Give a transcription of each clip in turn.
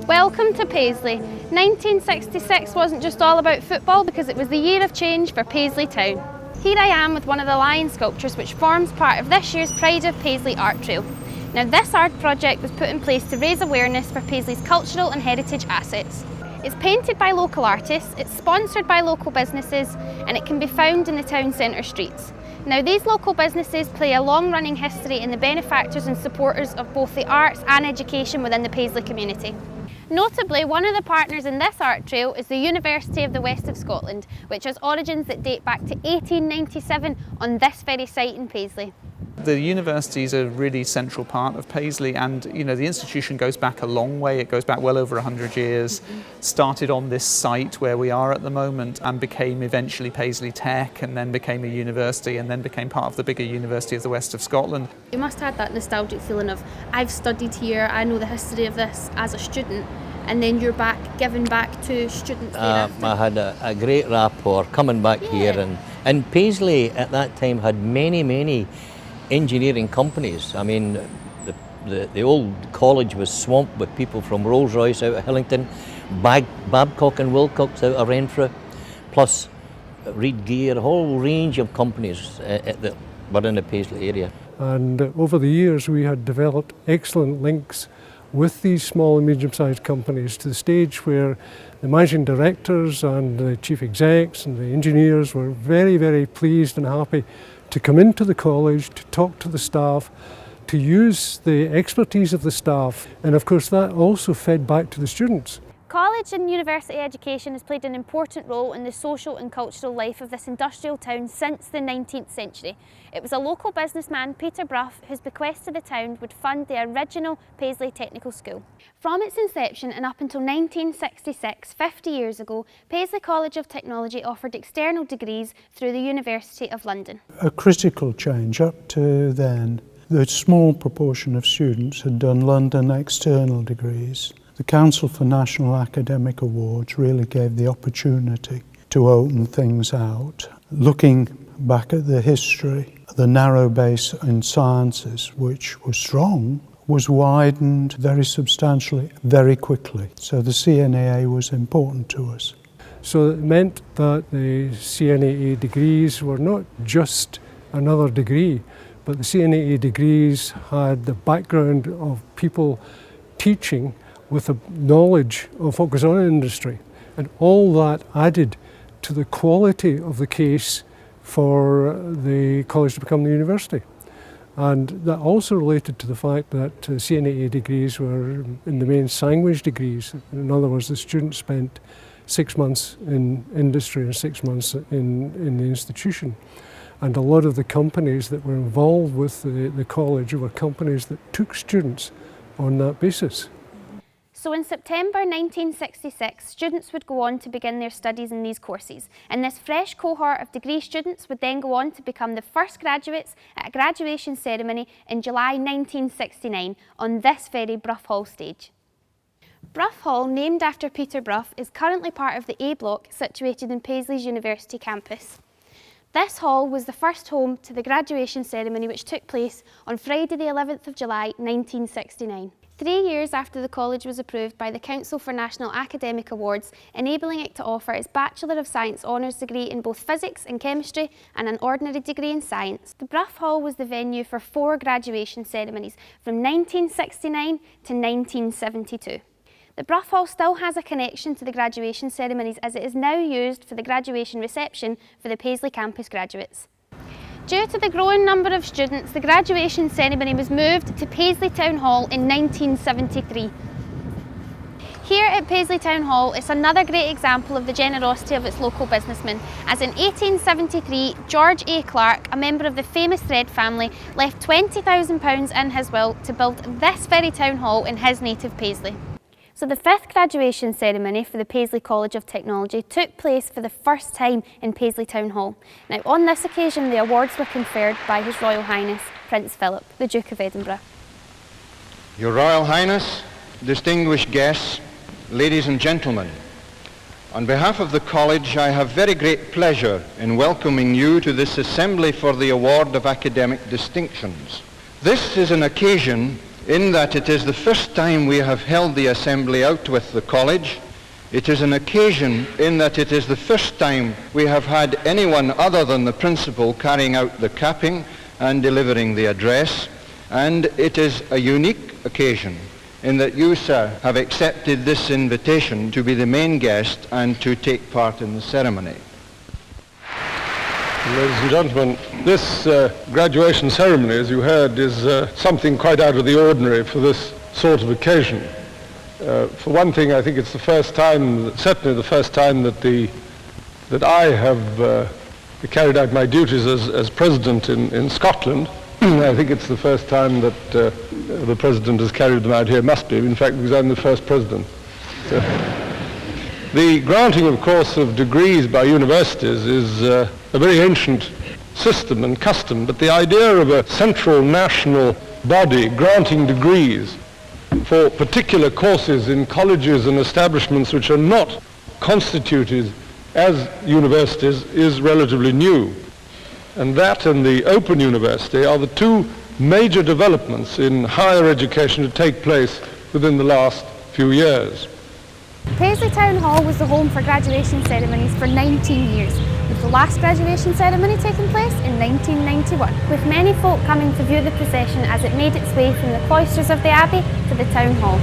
Welcome to Paisley. 1966 wasn't just all about football because it was the year of change for Paisley Town. Here I am with one of the lion sculptures which forms part of this year's Pride of Paisley art trail. Now this art project was put in place to raise awareness for Paisley's cultural and heritage assets. It's painted by local artists, it's sponsored by local businesses and it can be found in the town centre streets. Now these local businesses play a long-running history in the benefactors and supporters of both the arts and education within the Paisley community. Notably, one of the partners in this art trail is the University of the West of Scotland, which has origins that date back to 1897 on this very site in Paisley. The university is a really central part of Paisley, and the institution goes back a long way. It goes back well over 100 years. Started on this site where we are at the moment and became eventually Paisley Tech, and then became a university, and then became part of the bigger University of the West of Scotland. You must have had that nostalgic feeling of, I've studied here, I know the history of this as a student, and then you're back, giving back to students thereafter. I had a great rapport coming back here, and Paisley at that time had many engineering companies. I mean, the old college was swamped with people from Rolls-Royce out of Hillington, Babcock and Wilcox out of Renfrew, plus Reed Gear, a whole range of companies that were in the Paisley area. And over the years we had developed excellent links with these small and medium-sized companies to the stage where the managing directors and the chief execs and the engineers were very pleased and happy to come into the college, to talk to the staff, to use the expertise of the staff, and of course that also fed back to the students. College and university education has played an important role in the social and cultural life of this industrial town since the 19th century. It was a local businessman, Peter Brough, whose bequest to the town would fund the original Paisley Technical School. From its inception and up until 1966, 50 years ago, Paisley College of Technology offered external degrees through the University of London. A critical change. Up to then, the small proportion of students had done London external degrees. The Council for National Academic Awards really gave the opportunity to open things out. Looking back at the history, the narrow base in sciences, which was strong, was widened very substantially, very quickly. So the CNAA was important to us. So it meant that the CNAA degrees were not just another degree, but the CNAA degrees had the background of people teaching with a knowledge of what goes on in industry. And all that added to the quality of the case for the college to become the university. And that also related to the fact that CNAA degrees were in the main sandwich degrees. In other words, the students spent 6 months in industry and 6 months in the institution. And a lot of the companies that were involved with the college were companies that took students on that basis. So in September 1966, students would go on to begin their studies in these courses, and this fresh cohort of degree students would then go on to become the first graduates at a graduation ceremony in July 1969 on this very Brough Hall stage. Brough Hall, named after Peter Brough, is currently part of the A block situated in Paisley's University campus. This hall was the first home to the graduation ceremony which took place on Friday the 11th of July 1969. 3 years after the college was approved by the Council for National Academic Awards, enabling it to offer its Bachelor of Science honours degree in both physics and chemistry and an ordinary degree in science. The Brough Hall was the venue for 4 graduation ceremonies from 1969 to 1972. The Brough Hall still has a connection to the graduation ceremonies as it is now used for the graduation reception for the Paisley campus graduates. Due to the growing number of students, the graduation ceremony was moved to Paisley Town Hall in 1973. Here at Paisley Town Hall, it's another great example of the generosity of its local businessmen, as in 1873, George A. Clark, a member of the famous Thread family, left £20,000 in his will to build this very town hall in his native Paisley. So the 5th graduation ceremony for the Paisley College of Technology took place for the first time in Paisley Town Hall. Now on this occasion the awards were conferred by His Royal Highness Prince Philip, the Duke of Edinburgh. Your Royal Highness, distinguished guests, ladies and gentlemen, on behalf of the College I have very great pleasure in welcoming you to this assembly for the award of academic distinctions. This is an occasion in that it is the first time we have held the assembly out with the college. It is an occasion in that it is the first time we have had anyone other than the principal carrying out the capping and delivering the address, and it is a unique occasion in that you, sir, have accepted this invitation to be the main guest and to take part in the ceremony. Ladies and gentlemen, this graduation ceremony, as you heard, is something quite out of the ordinary for this sort of occasion. For one thing, I think it's the first time, certainly the first time that I have carried out my duties as president in Scotland. I think it's the first time that the president has carried them out here. Must be, in fact, because I'm the first president. So, the granting, of course, of degrees by universities is a very ancient system and custom, but the idea of a central national body granting degrees for particular courses in colleges and establishments which are not constituted as universities is relatively new. And that and the Open University are the two major developments in higher education to take place within the last few years. Paisley Town Hall was the home for graduation ceremonies for 19 years, with the last graduation ceremony taking place in 1991, with many folk coming to view the procession as it made its way from the cloisters of the Abbey to the Town Hall.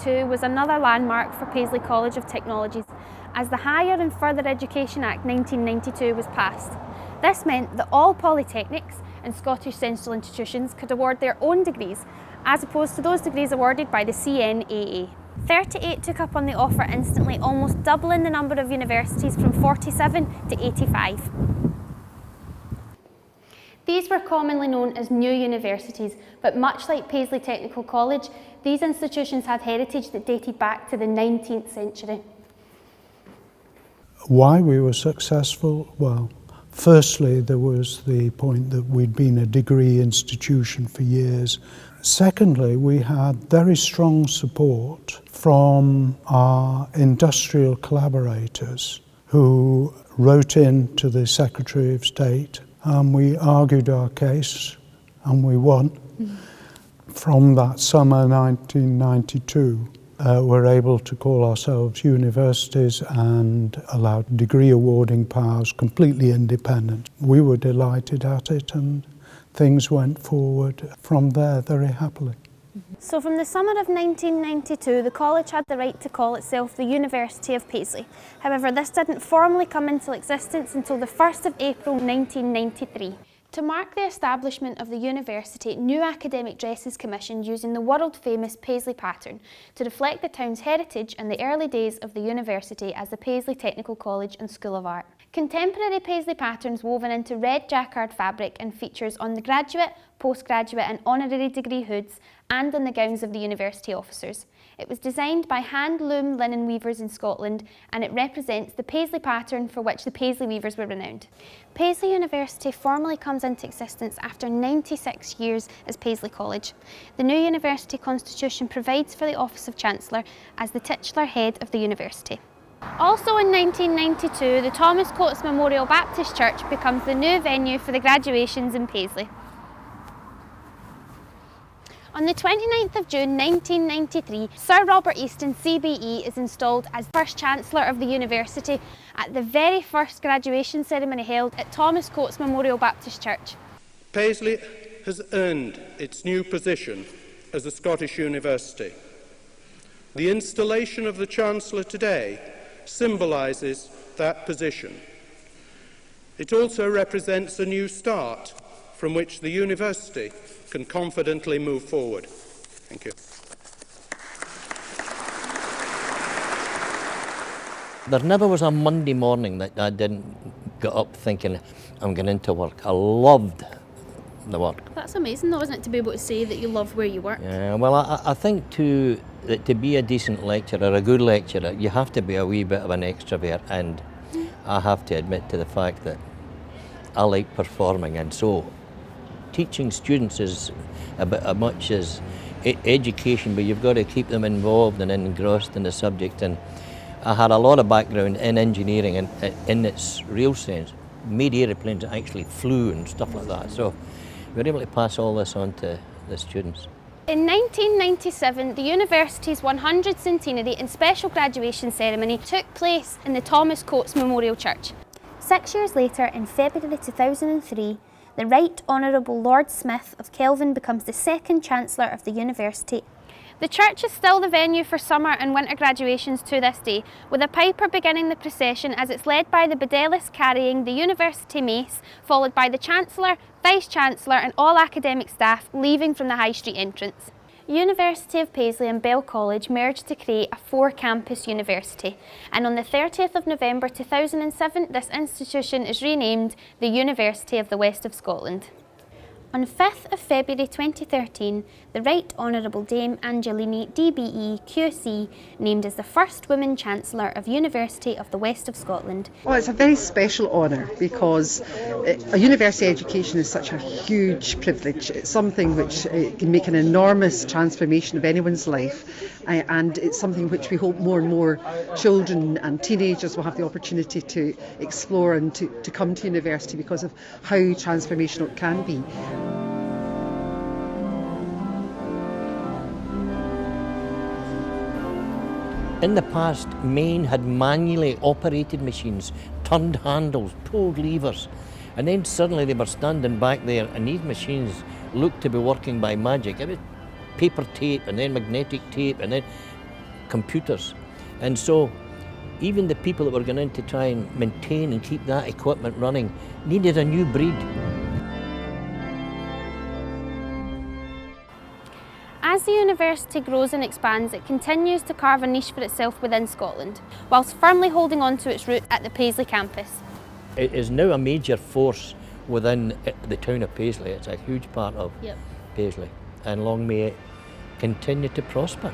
Was another landmark for Paisley College of Technologies, as the Higher and Further Education Act 1992 was passed. This meant that all polytechnics and Scottish central institutions could award their own degrees, as opposed to those degrees awarded by the CNAA. 38 took up on the offer instantly, almost doubling the number of universities from 47 to 85. These were commonly known as new universities, but much like Paisley Technical College, these institutions had heritage that dated back to the 19th century. Why we were successful? Well, firstly, there was the point that we'd been a degree institution for years. Secondly, we had very strong support from our industrial collaborators who wrote in to the Secretary of State, and we argued our case and we won. From that summer 1992, we're able to call ourselves universities and allowed degree awarding powers completely independent. We were delighted at it, and things went forward from there very happily. So from the summer of 1992, the college had the right to call itself the University of Paisley. However, this didn't formally come into existence until the 1st of April 1993. To mark the establishment of the university, new academic dress is commissioned using the world-famous Paisley pattern to reflect the town's heritage and the early days of the university as the Paisley Technical College and School of Art. Contemporary Paisley patterns woven into red jacquard fabric and features on the graduate, postgraduate and honorary degree hoods and on the gowns of the university officers. It was designed by hand-loom linen weavers in Scotland, and it represents the Paisley pattern for which the Paisley weavers were renowned. Paisley University formally comes into existence after 96 years as Paisley College. The new university constitution provides for the office of Chancellor as the titular head of the university. Also in 1992, the Thomas Coates Memorial Baptist Church becomes the new venue for the graduations in Paisley. On the 29th of June 1993, Sir Robert Easton CBE is installed as first Chancellor of the University at the very first graduation ceremony held at Thomas Coates Memorial Baptist Church. Paisley has earned its new position as a Scottish university. The installation of the Chancellor today symbolises that position. It also represents a new start from which the university can confidently move forward. Thank you. There never was a Monday morning that I didn't get up thinking, I'm going into work. I loved the work. That's amazing though, isn't it, to be able to say that you love where you work? Yeah, well, I think that to be a decent lecturer, a good lecturer, you have to be a wee bit of an extrovert, and I have to admit to the fact that I like performing, and so teaching students is about as much as education, but you've got to keep them involved and engrossed in the subject. And I had a lot of background in engineering and in its real sense, made aeroplanes that actually flew and stuff like that. So we were able to pass all this on to the students. In 1997, the university's 100th centenary and special graduation ceremony took place in the Thomas Coates Memorial Church. 6 years later, in February 2003, the Right Honourable Lord Smith of Kelvin becomes the second Chancellor of the university. The church is still the venue for summer and winter graduations to this day, with a piper beginning the procession as it's led by the Bedellis carrying the university mace, followed by the Chancellor, Vice-Chancellor and all academic staff leaving from the High Street entrance. University of Paisley and Bell College merged to create a 4-campus university, and on the 30th of November 2007 this institution is renamed the University of the West of Scotland. On 5th of February 2013, the Right Honourable Dame Angelini DBE QC named as the first woman Chancellor of University of the West of Scotland. Well, it's a very special honour because a university education is such a huge privilege. It's something which can make an enormous transformation of anyone's life, and it's something which we hope more and more children and teenagers will have the opportunity to explore and to come to university because of how transformational it can be. In the past, Maine had manually operated machines, turned handles, pulled levers, and then suddenly they were standing back there and these machines looked to be working by magic. It was paper tape and then magnetic tape and then computers. And so even the people that were going in to try and maintain and keep that equipment running needed a new breed. As the university grows and expands, it continues to carve a niche for itself within Scotland, whilst firmly holding on to its roots at the Paisley campus. It is now a major force within the town of Paisley. It's a huge part of Paisley, and long may it continue to prosper.